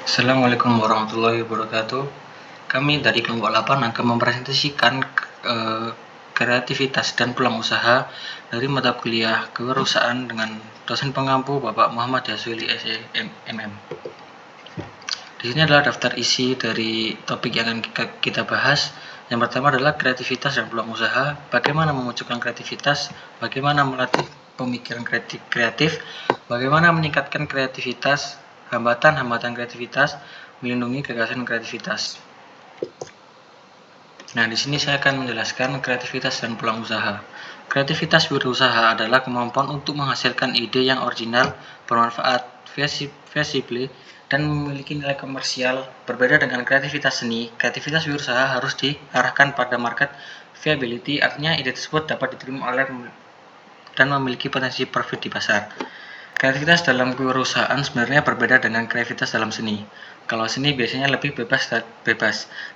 Assalamualaikum warahmatullahi wabarakatuh. Kami dari kelompok 8 akan mempresentasikan kreativitas dan peluang usaha dari mata kuliah kewirausahaan dengan dosen pengampu Bapak Muhammad Yasuli SEMM. Di sini adalah daftar isi dari topik yang akan kita bahas. Yang pertama adalah kreativitas dan peluang usaha, bagaimana memunculkan kreativitas, bagaimana melatih pemikiran kreatif, bagaimana meningkatkan kreativitas, hambatan-hambatan kreativitas, melindungi gagasan kreativitas. Nah, di sini saya akan menjelaskan kreativitas dan peluang usaha. Kreativitas wirausaha adalah kemampuan untuk menghasilkan ide yang original, bermanfaat, visible, dan memiliki nilai komersial. Berbeda dengan kreativitas seni, kreativitas wirausaha harus diarahkan pada market viability, artinya ide tersebut dapat diterima oleh dan memiliki potensi profit di pasar. Kreativitas dalam kewirausahaan sebenarnya berbeda dengan kreativitas dalam seni. Kalau seni biasanya lebih bebas.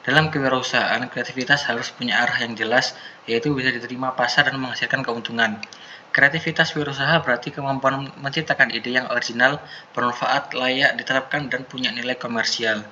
Dalam kewirausahaan, kreativitas harus punya arah yang jelas, yaitu bisa diterima pasar dan menghasilkan keuntungan. Kreativitas wirausaha berarti kemampuan menciptakan ide yang original, bermanfaat, layak diterapkan, dan punya nilai komersial.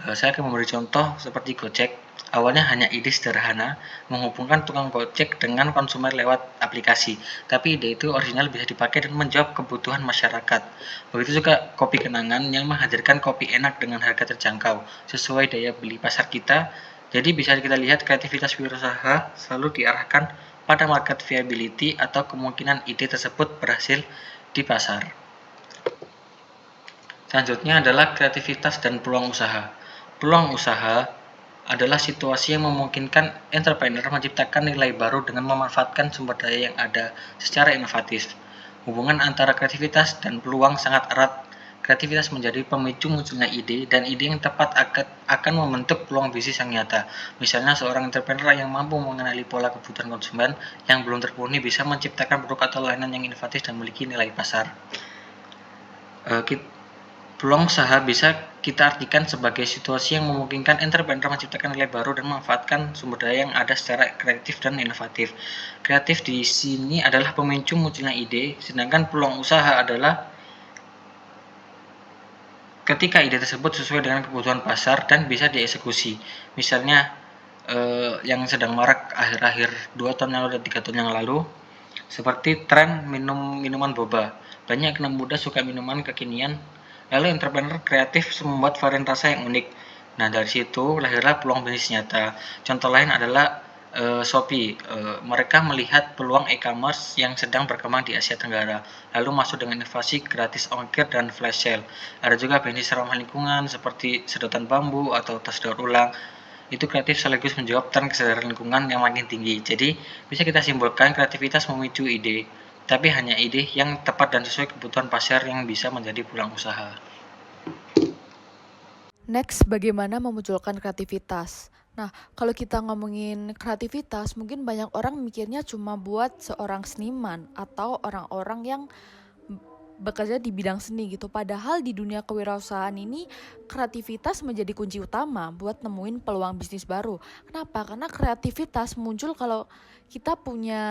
Saya akan memberi contoh seperti Gojek. Awalnya hanya ide sederhana, menghubungkan tukang Gojek dengan konsumen lewat aplikasi. Tapi ide itu original, bisa dipakai dan menjawab kebutuhan masyarakat. Begitu juga kopi kenangan yang menghadirkan kopi enak dengan harga terjangkau, sesuai daya beli pasar kita. Jadi bisa kita lihat kreativitas wirausaha selalu diarahkan pada market viability atau kemungkinan ide tersebut berhasil di pasar. Selanjutnya adalah kreativitas dan peluang usaha. Peluang usaha adalah situasi yang memungkinkan entrepreneur menciptakan nilai baru dengan memanfaatkan sumber daya yang ada secara inovatif. Hubungan antara kreativitas dan peluang sangat erat. Kreativitas menjadi pemicu munculnya ide, dan ide yang tepat akan membentuk peluang bisnis yang nyata. Misalnya seorang entrepreneur yang mampu mengenali pola kebutuhan konsumen yang belum terpenuhi bisa menciptakan produk atau layanan yang inovatif dan memiliki nilai pasar. Peluang usaha bisa kita artikan sebagai situasi yang memungkinkan entrepreneur menciptakan nilai baru dan memanfaatkan sumber daya yang ada secara kreatif dan inovatif. Kreatif di sini adalah pemicu munculnya ide, sedangkan peluang usaha adalah ketika ide tersebut sesuai dengan kebutuhan pasar dan bisa dieksekusi. Misalnya yang sedang marak akhir-akhir 2 tahun yang lalu dan 3 tahun yang lalu, seperti tren minuman boba. Banyak anak muda suka minuman kekinian, lalu entrepreneur kreatif membuat varian rasa yang unik. Nah, dari situ lahirlah peluang bisnis nyata. Contoh lain adalah Shopee. Mereka melihat peluang e-commerce yang sedang berkembang di Asia Tenggara, lalu masuk dengan inovasi gratis ongkir dan flash sale. Ada juga bisnis ramah lingkungan seperti sedotan bambu atau tas daur ulang. Itu kreatif sekaligus menjawab tren kesadaran lingkungan yang makin tinggi. Jadi bisa kita simpulkan kreativitas memicu ide, tapi hanya ide yang tepat dan sesuai kebutuhan pasar yang bisa menjadi peluang usaha. Next, bagaimana memunculkan kreativitas? Nah, kalau kita ngomongin kreativitas, mungkin banyak orang mikirnya cuma buat seorang seniman atau orang-orang yang bekerja di bidang seni gitu. Padahal di dunia kewirausahaan ini kreativitas menjadi kunci utama buat nemuin peluang bisnis baru. Kenapa? Karena kreativitas muncul kalau kita punya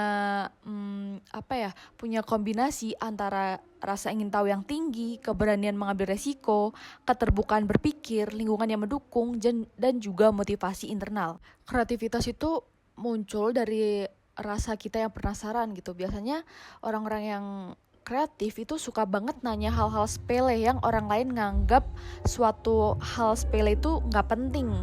punya kombinasi antara rasa ingin tahu yang tinggi, keberanian mengambil resiko, keterbukaan berpikir, lingkungan yang mendukung, dan juga motivasi internal. Kreativitas itu muncul dari rasa kita yang penasaran gitu. Biasanya orang-orang yang kreatif itu suka banget nanya hal-hal sepele yang orang lain nganggap suatu hal sepele itu nggak penting.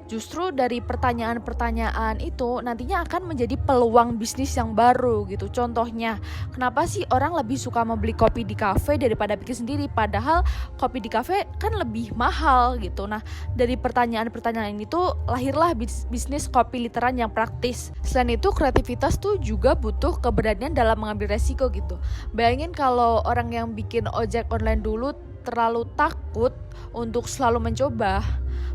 Justru dari pertanyaan-pertanyaan itu nantinya akan menjadi peluang bisnis yang baru gitu. Contohnya, kenapa sih orang lebih suka membeli kopi di kafe daripada bikin sendiri? Padahal kopi di kafe kan lebih mahal gitu. Nah, dari pertanyaan-pertanyaan ini tuh lahirlah bisnis kopi literan yang praktis. Selain itu, kreativitas tuh juga butuh keberanian dalam mengambil resiko gitu. Bayangin kalau orang yang bikin ojek online dulu terlalu takut untuk selalu mencoba,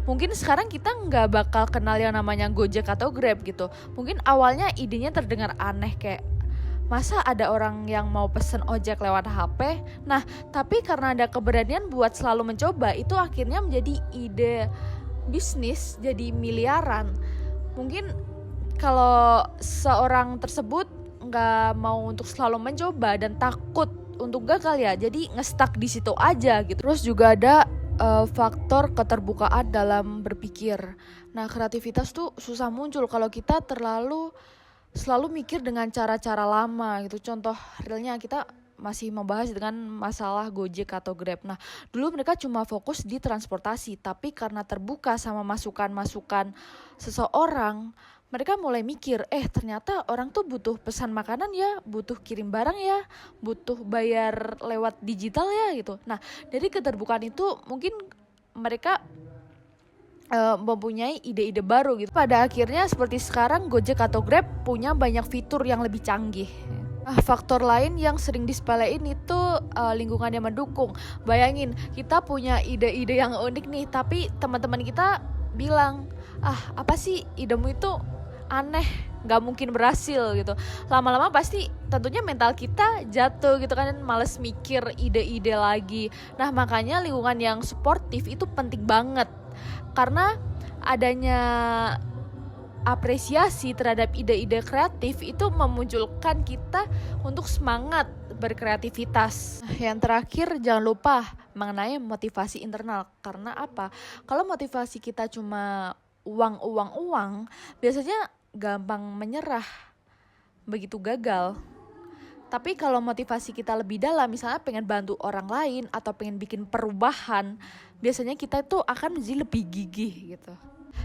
mungkin sekarang kita nggak bakal kenal yang namanya Gojek atau Grab gitu. Mungkin awalnya idenya terdengar aneh, kayak masa ada orang yang mau pesen ojek lewat HP? Nah, tapi karena ada keberanian buat selalu mencoba, itu akhirnya menjadi ide bisnis, jadi miliaran. Mungkin kalau seorang tersebut nggak mau untuk selalu mencoba dan takut untuk gagal ya, jadi nge-stuck di situ aja gitu. Terus juga ada faktor keterbukaan dalam berpikir. Nah, kreativitas tuh susah muncul kalau kita selalu mikir dengan cara-cara lama gitu. Contoh realnya kita masih membahas dengan masalah Gojek atau Grab. Nah, dulu mereka cuma fokus di transportasi, tapi karena terbuka sama masukan-masukan seseorang, mereka mulai mikir, ternyata orang tuh butuh pesan makanan ya, butuh kirim barang ya, butuh bayar lewat digital ya gitu. Nah, dari keterbukaan itu mungkin mereka mempunyai ide-ide baru gitu. Pada akhirnya seperti sekarang Gojek atau Grab punya banyak fitur yang lebih canggih. Nah, faktor lain yang sering disepelein itu lingkungan yang mendukung. Bayangin, kita punya ide-ide yang unik nih, tapi teman-teman kita bilang, apa sih idemu itu aneh, gak mungkin berhasil gitu. Lama-lama pasti tentunya mental kita jatuh gitu kan, males mikir ide-ide lagi. Nah, makanya lingkungan yang suportif itu penting banget. Karena adanya apresiasi terhadap ide-ide kreatif itu memunculkan kita untuk semangat berkreativitas. Yang terakhir, jangan lupa mengenai motivasi internal. Karena apa? Kalau motivasi kita cuma uang, biasanya gampang menyerah, begitu gagal. Tapi kalau motivasi kita lebih dalam, misalnya pengen bantu orang lain atau pengen bikin perubahan, biasanya kita itu akan menjadi lebih gigih gitu.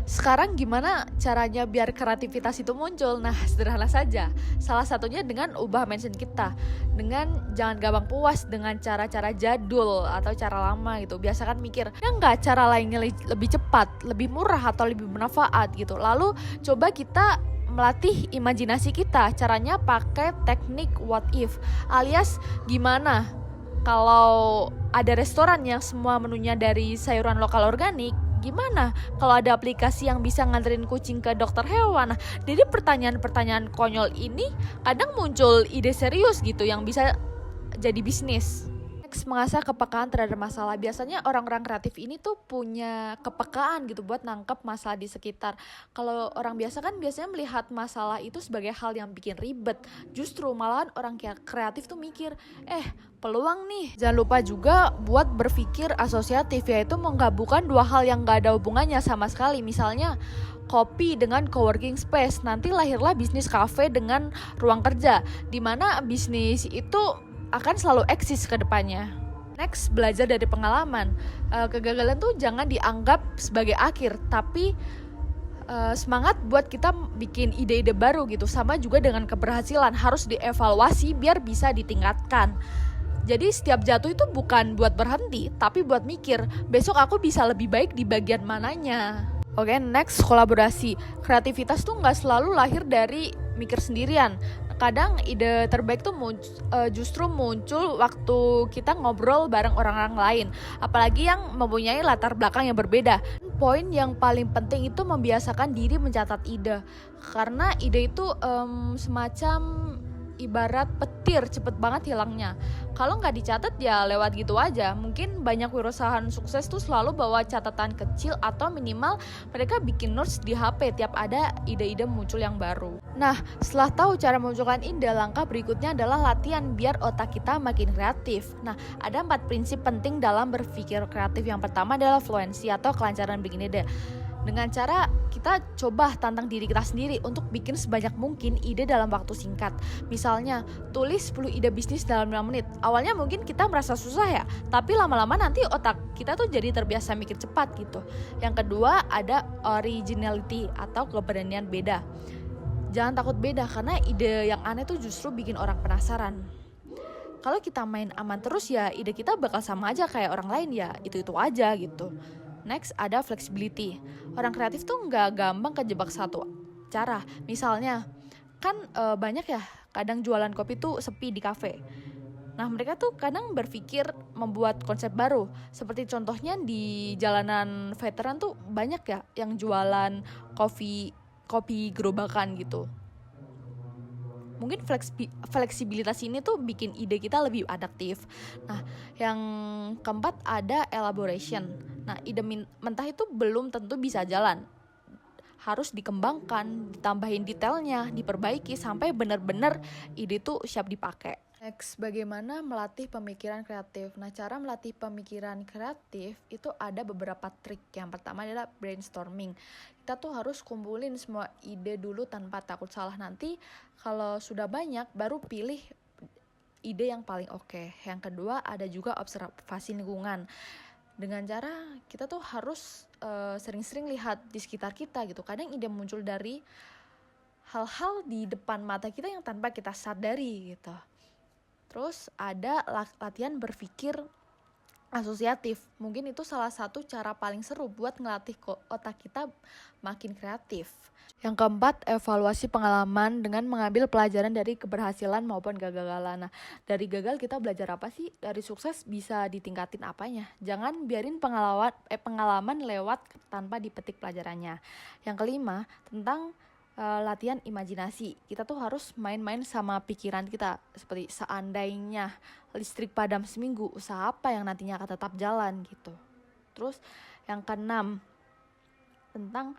Sekarang gimana caranya biar kreativitas itu muncul? Nah, sederhana saja. Salah satunya dengan ubah mindset kita. Dengan jangan gampang puas dengan cara-cara jadul atau cara lama gitu. Biasakan mikir, ya enggak cara lainnya lebih cepat, lebih murah atau lebih bermanfaat gitu. Lalu coba kita melatih imajinasi kita. Caranya pakai teknik what if, alias gimana kalau ada restoran yang semua menunya dari sayuran lokal organik, gimana kalau ada aplikasi yang bisa nganterin kucing ke dokter hewan. Nah, jadi pertanyaan-pertanyaan konyol ini kadang muncul ide serius gitu yang bisa jadi bisnis. Next, mengasah kepekaan terhadap masalah. Biasanya orang-orang kreatif ini tuh punya kepekaan gitu buat nangkep masalah di sekitar. Kalau orang biasa kan biasanya melihat masalah itu sebagai hal yang bikin ribet. Justru malahan orang kreatif tuh mikir, peluang nih. Jangan lupa juga buat berpikir asosiatif, yaitu menggabungkan dua hal yang gak ada hubungannya sama sekali. Misalnya kopi dengan coworking space. Nanti lahirlah bisnis cafe dengan ruang kerja, dimana bisnis itu akan selalu eksis ke depannya. Next, belajar dari pengalaman. Kegagalan tuh jangan dianggap sebagai akhir, tapi semangat buat kita bikin ide-ide baru gitu. Sama juga dengan keberhasilan, harus dievaluasi biar bisa ditingkatkan. Jadi setiap jatuh itu bukan buat berhenti, tapi buat mikir, besok aku bisa lebih baik di bagian mananya. Oke, next, kolaborasi. Kreativitas tuh gak selalu lahir dari mikir sendirian. Kadang ide terbaik tuh justru muncul waktu kita ngobrol bareng orang-orang lain, apalagi yang mempunyai latar belakang yang berbeda. Poin yang paling penting itu membiasakan diri mencatat ide, karena ide itu semacam ibarat petir, cepet banget hilangnya. Kalau nggak dicatat ya lewat gitu aja. Mungkin banyak wirausahaan sukses tuh selalu bawa catatan kecil atau minimal mereka bikin notes di HP tiap ada ide-ide muncul yang baru. Nah, setelah tahu cara memunculkan ide, langkah berikutnya adalah latihan biar otak kita makin kreatif. Nah, ada 4 prinsip penting dalam berpikir kreatif. Yang pertama adalah fluensi atau kelancaran bikin ide. Dengan cara kita coba tantang diri kita sendiri untuk bikin sebanyak mungkin ide dalam waktu singkat. Misalnya, tulis 10 ide bisnis dalam 5 menit. Awalnya mungkin kita merasa susah ya, tapi lama-lama nanti otak kita tuh jadi terbiasa mikir cepat gitu. Yang kedua, ada originality atau keberanian beda. Jangan takut beda, karena ide yang aneh tuh justru bikin orang penasaran. Kalau kita main aman terus ya ide kita bakal sama aja kayak orang lain ya, itu-itu aja gitu. Next, ada flexibility. Orang kreatif tuh nggak gampang kejebak satu cara. Misalnya, kan banyak ya kadang jualan kopi tuh sepi di kafe. Nah, mereka tuh kadang berpikir membuat konsep baru. Seperti contohnya di jalanan veteran tuh banyak ya yang jualan kopi gerobakan gitu. Mungkin fleksibilitas ini tuh bikin ide kita lebih adaptif. Nah, yang keempat ada elaboration. Nah, ide mentah itu belum tentu bisa jalan. Harus dikembangkan, ditambahin detailnya, diperbaiki sampai benar-benar ide itu siap dipakai. Next, bagaimana melatih pemikiran kreatif? Nah, cara melatih pemikiran kreatif itu ada beberapa trik. Yang pertama adalah brainstorming. Kita tuh harus kumpulin semua ide dulu tanpa takut salah. Nanti kalau sudah banyak, baru pilih ide yang paling oke. Yang kedua ada juga observasi lingkungan. Dengan cara kita tuh harus sering-sering lihat di sekitar kita gitu. Kadang ide muncul dari hal-hal di depan mata kita yang tanpa kita sadari gitu. Terus ada latihan berpikir asosiatif. Mungkin itu salah satu cara paling seru buat ngelatih otak kita makin kreatif. Yang keempat, evaluasi pengalaman dengan mengambil pelajaran dari keberhasilan maupun kegagalan. Nah, dari gagal kita belajar apa sih? Dari sukses bisa ditingkatin apanya? Jangan biarin pengalaman lewat tanpa dipetik pelajarannya. Yang kelima, tentang latihan imajinasi. Kita tuh harus main-main sama pikiran kita. Seperti seandainya listrik padam seminggu, usaha apa yang nantinya akan tetap jalan gitu. Terus yang keenam, tentang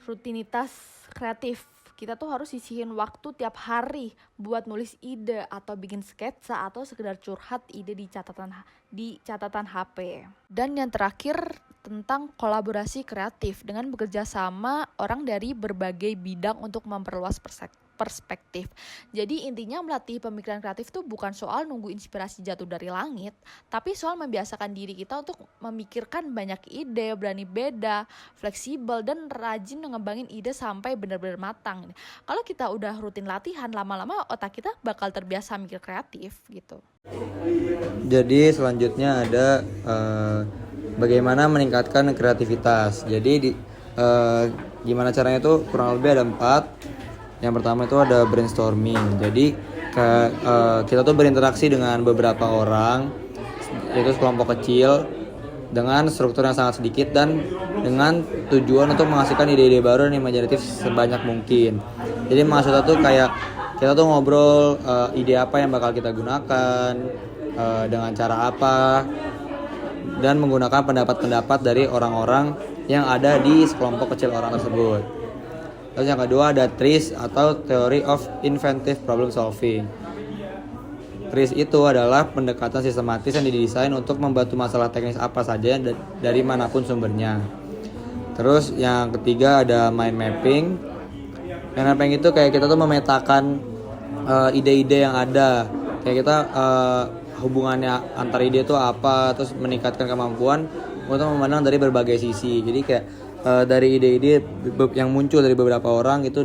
rutinitas kreatif. Kita tuh harus sisihin waktu tiap hari buat nulis ide atau bikin sketsa atau sekedar curhat ide di catatan HP. Dan yang terakhir, tentang kolaborasi kreatif dengan bekerja sama orang dari berbagai bidang untuk memperluas perspektif. Jadi intinya melatih pemikiran kreatif tuh bukan soal nunggu inspirasi jatuh dari langit, tapi soal membiasakan diri kita untuk memikirkan banyak ide, berani beda, fleksibel, dan rajin ngembangin ide sampai benar-benar matang. Kalau kita udah rutin latihan, lama-lama otak kita bakal terbiasa mikir kreatif gitu. Jadi selanjutnya ada bagaimana meningkatkan kreativitas. Jadi gimana caranya itu kurang lebih ada 4. Yang pertama itu ada brainstorming. Jadi kita tuh berinteraksi dengan beberapa orang, yaitu sekelompok kecil dengan struktur yang sangat sedikit dan dengan tujuan untuk menghasilkan ide-ide baru dan imajinatif sebanyak mungkin. Jadi maksudnya tuh kayak kita tuh ngobrol ide apa yang bakal kita gunakan, dengan cara apa, dan menggunakan pendapat-pendapat dari orang-orang yang ada di sekelompok kecil orang tersebut. Terus yang kedua ada TRIS atau Theory of Inventive Problem Solving. TRIS itu adalah pendekatan sistematis yang didesain untuk membantu masalah teknis apa saja dari manapun sumbernya. Terus yang ketiga ada mind mapping. Mind mapping itu kayak kita tuh memetakan ide-ide yang ada. Kayak kita hubungannya antar ide itu apa, terus meningkatkan kemampuan untuk memandang dari berbagai sisi. Jadi kayak dari ide-ide yang muncul dari beberapa orang itu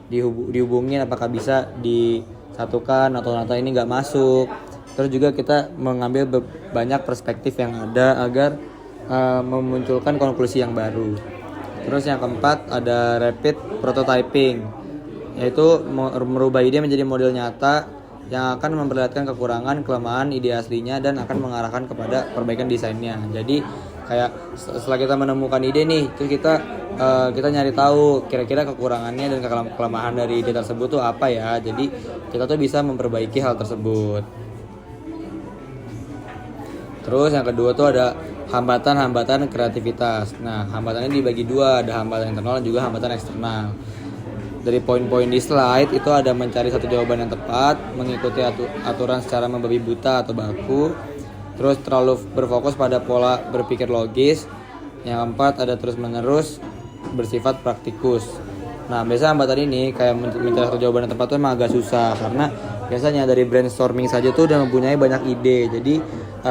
dihubungin apakah bisa disatukan atau ternyata ini nggak masuk. Terus juga kita mengambil banyak perspektif yang ada agar memunculkan konklusi yang baru. Terus yang keempat ada rapid prototyping, yaitu merubah ide menjadi model nyata yang akan memperlihatkan kekurangan, kelemahan ide aslinya dan akan mengarahkan kepada perbaikan desainnya. Jadi kayak setelah kita menemukan ide nih, terus kita nyari tahu kira-kira kekurangannya dan kelemahan dari ide tersebut tuh apa ya. Jadi kita tuh bisa memperbaiki hal tersebut. Terus yang kedua tuh ada hambatan-hambatan kreativitas. Nah, hambatannya dibagi 2, ada hambatan internal dan juga hambatan eksternal. Dari poin-poin di slide itu ada mencari satu jawaban yang tepat, mengikuti aturan secara membabi buta atau baku, terus terlalu berfokus pada pola berpikir logis. Yang keempat ada terus-menerus bersifat praktikus. Nah, biasanya hambatan ini kayak mencari satu jawaban yang tepat tuh emang agak susah, karena biasanya dari brainstorming saja tuh udah mempunyai banyak ide. Jadi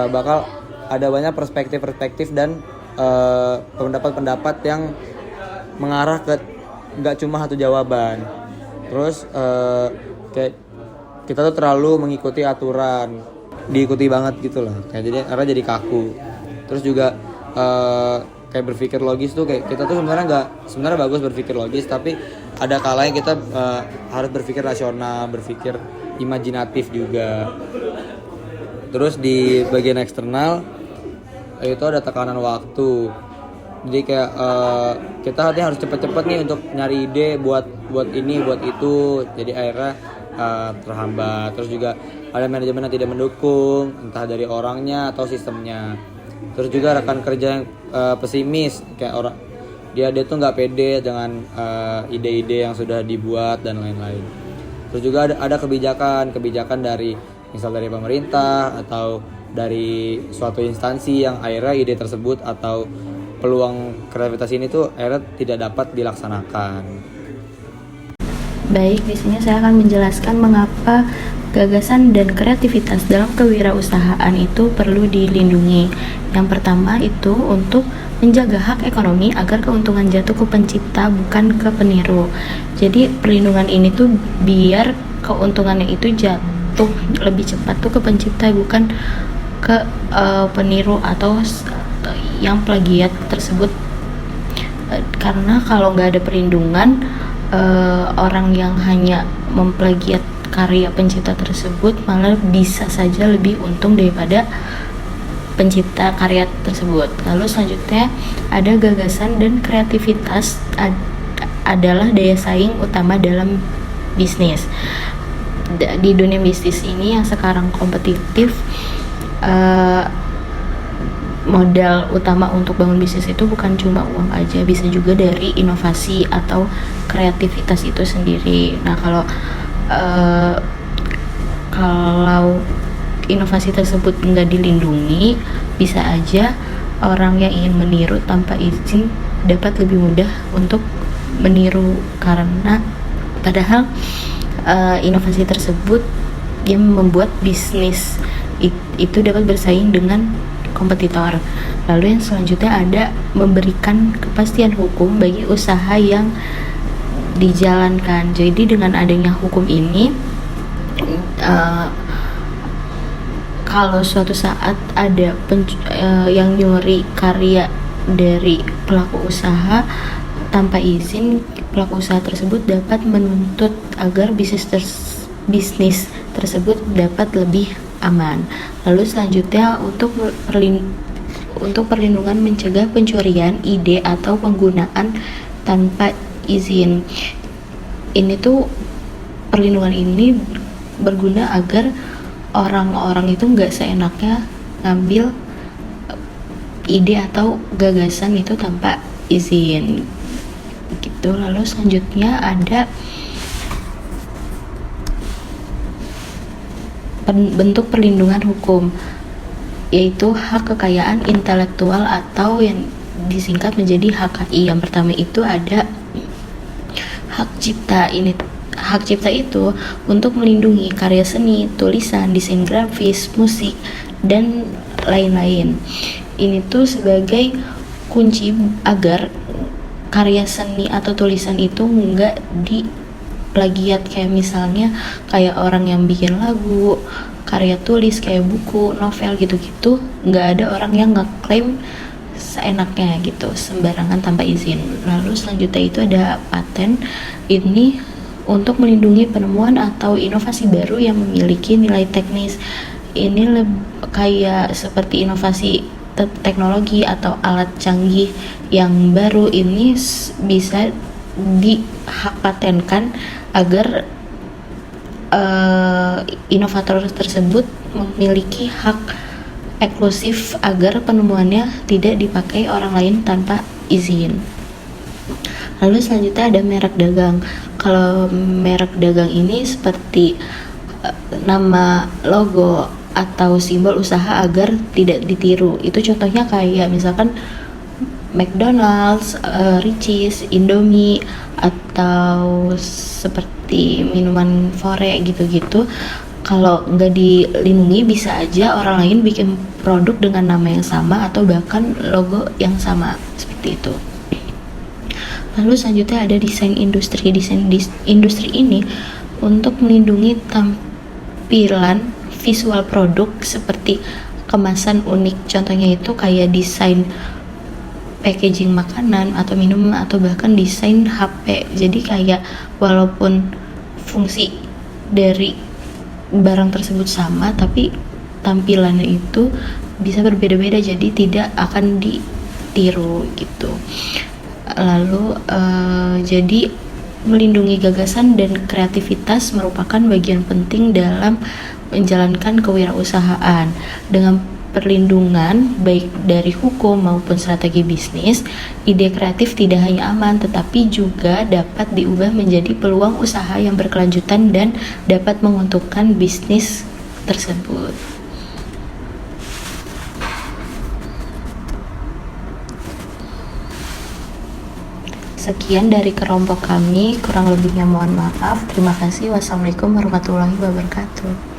bakal ada banyak perspektif dan pendapat-pendapat yang mengarah ke nggak cuma satu jawaban. Terus kayak kita tuh terlalu mengikuti aturan, diikuti banget gitu lah, kayak jadi kaku. Terus juga kayak berpikir logis tuh kayak kita tuh sebenarnya bagus berpikir logis, tapi ada kalanya kita harus berpikir rasional, berpikir imajinatif juga. Terus di bagian eksternal itu ada tekanan waktu. Jadi kayak kita harus cepet-cepet nih untuk nyari ide buat ini buat itu, jadi akhirnya terhambat. Terus juga ada manajemen yang tidak mendukung, entah dari orangnya atau sistemnya. Terus juga rekan kerja yang pesimis, kayak dia tuh nggak pede dengan ide-ide yang sudah dibuat dan lain-lain. Terus juga ada kebijakan dari misal dari pemerintah atau dari suatu instansi yang akhirnya ide tersebut atau peluang kreativitas ini tuh akhirnya tidak dapat dilaksanakan. Baik, di sini saya akan menjelaskan mengapa gagasan dan kreativitas dalam kewirausahaan itu perlu dilindungi. Yang pertama itu untuk menjaga hak ekonomi agar keuntungan jatuh ke pencipta bukan ke peniru. Jadi perlindungan ini tuh biar keuntungannya itu jatuh lebih cepat tuh ke pencipta bukan ke peniru atau yang plagiat tersebut. Karena kalau nggak ada perlindungan, orang yang hanya memplagiat karya pencipta tersebut malah bisa saja lebih untung daripada pencipta karya tersebut. Lalu selanjutnya ada gagasan dan kreativitas adalah daya saing utama dalam bisnis. Di dunia bisnis ini yang sekarang kompetitif, modal utama untuk bangun bisnis itu bukan cuma uang aja, bisa juga dari inovasi atau kreativitas itu sendiri. Nah, kalau inovasi tersebut nggak dilindungi, bisa aja orang yang ingin meniru tanpa izin dapat lebih mudah untuk meniru, karena padahal inovasi tersebut yang membuat bisnis itu dapat bersaing dengan kompetitor. Lalu yang selanjutnya ada memberikan kepastian hukum bagi usaha yang dijalankan. Jadi dengan adanya hukum ini, kalau suatu saat ada yang nyuri karya dari pelaku usaha tanpa izin, pelaku usaha tersebut dapat menuntut agar bisnis tersebut dapat lebih aman. Lalu selanjutnya untuk perlindungan mencegah pencurian ide atau penggunaan tanpa izin. Ini tuh perlindungan ini berguna agar orang-orang itu nggak seenaknya ngambil ide atau gagasan itu tanpa izin gitu. Lalu selanjutnya ada bentuk perlindungan hukum, yaitu hak kekayaan intelektual atau yang disingkat menjadi HKI. Yang pertama itu ada hak cipta. Hak cipta itu untuk melindungi karya seni, tulisan, desain grafis, musik, dan lain-lain. Ini tuh sebagai kunci agar karya seni atau tulisan itu nggak plagiat, kayak misalnya kayak orang yang bikin lagu, karya tulis kayak buku, novel gitu-gitu, nggak ada orang yang ngeklaim seenaknya gitu, sembarangan tanpa izin. Lalu selanjutnya itu ada paten. Ini untuk melindungi penemuan atau inovasi baru yang memiliki nilai teknis. Ini kayak seperti inovasi teknologi atau alat canggih yang baru, ini bisa dihak patenkan agar inovator tersebut memiliki hak eksklusif agar penemuannya tidak dipakai orang lain tanpa izin. Lalu selanjutnya ada merek dagang. Kalau merek dagang ini seperti nama, logo, atau simbol usaha agar tidak ditiru. Itu contohnya kayak misalkan McDonald's, Richeese, Indomie, atau seperti minuman Fore gitu-gitu. Kalau nggak dilindungi, bisa aja orang lain bikin produk dengan nama yang sama atau bahkan logo yang sama, seperti itu. Lalu selanjutnya ada desain industri. Desain industri ini untuk melindungi tampilan visual produk seperti kemasan unik. Contohnya itu kayak desain packaging makanan atau minuman atau bahkan desain HP. Jadi kayak walaupun fungsi dari barang tersebut sama, tapi tampilannya itu bisa berbeda-beda, jadi tidak akan ditiru gitu. Lalu jadi melindungi gagasan dan kreativitas merupakan bagian penting dalam menjalankan kewirausahaan. Dengan perlindungan baik dari hukum maupun strategi bisnis, ide kreatif tidak hanya aman tetapi juga dapat diubah menjadi peluang usaha yang berkelanjutan dan dapat menguntungkan bisnis tersebut. Sekian dari kelompok kami, kurang lebihnya mohon maaf. Terima kasih. Wassalamualaikum warahmatullahi wabarakatuh.